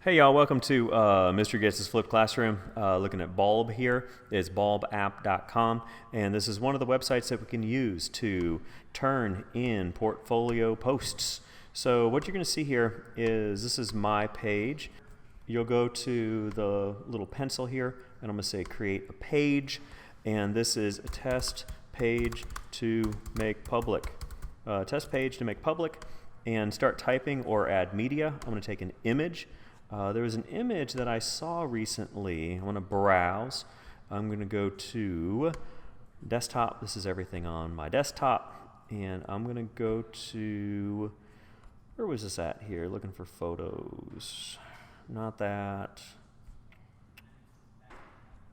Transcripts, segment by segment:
Hey y'all, welcome to Mr. Gets' Flipped Classroom. Looking at Bulb here. It's bulbapp.com, and this is one of the websites that we can use to turn in portfolio posts. So what you're going to see here is this is my page. You'll go to the little pencil here, and I'm going to say create a page, and this is a test page to make public. Test page to make public, and start typing or add media. I'm going to take an image. There was an image that I saw recently. I want to browse. I'm going to go to desktop. This is everything on my desktop. And I'm going to go to, where was this at here? Looking for photos. Not that.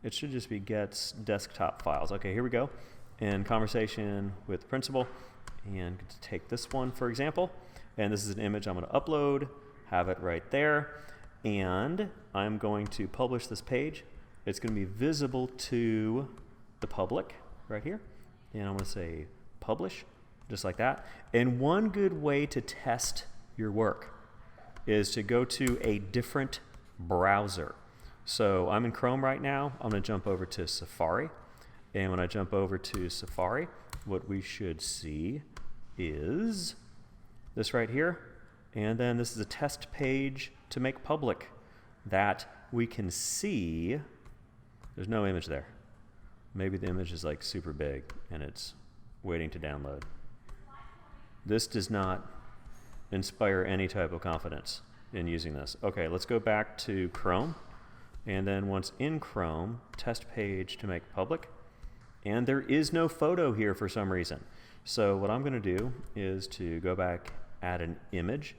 It should just be gets desktop files. Okay, here we go. And conversation with the principal. And take this one, for example. And this is an image I'm going to upload. Have it right there. And I'm going to publish this page. It's going to be visible to the public right here. And I'm going to say publish, just like that. And one good way to test your work is to go to a different browser. So I'm in Chrome right now. I'm going to jump over to Safari. And when I jump over to Safari, what we should see is this right here. And then this is a test page to make public that we can see. There's no image there. Maybe the image is like super big and it's waiting to download. This does not inspire any type of confidence in using this. Okay, let's go back to Chrome. And then once in Chrome, test page to make public. And there is no photo here for some reason. So what I'm going to do is to go back, add an image.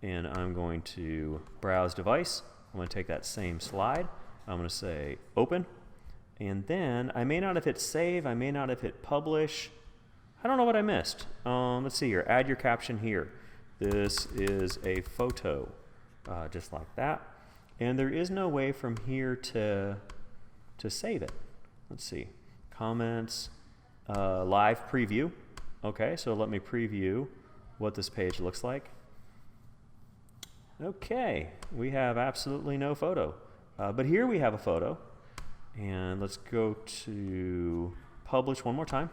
And I'm going to browse device. I'm going to take that same slide. I'm going to say open. And then I may not have hit save. I may not have hit publish. I don't know what I missed. Let's see here. Add your caption here. This is a photo, just like that. And there is no way from here to save it. Let's see. Comments, live preview. Okay, so let me preview what this page looks like. Okay, we have absolutely no photo. But here we have a photo. And let's go to publish one more time.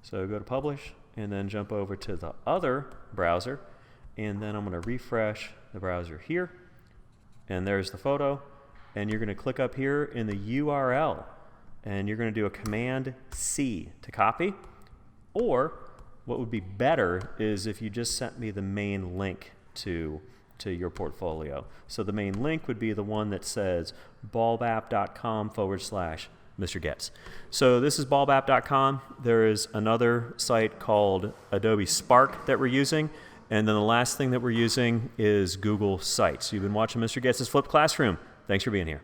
So go to publish and then jump over to the other browser. And then I'm going to refresh the browser here. And there's the photo. And you're going to click up here in the URL. And you're going to do a Command C to copy. Or what would be better is if you just sent me the main link to your portfolio. So the main link would be the one that says bulbapp.com/Mr. Gets. So this is bulbapp.com. There is another site called Adobe Spark that we're using. And then the last thing that we're using is Google Sites. You've been watching Mr. Gets' Flipped Classroom. Thanks for being here.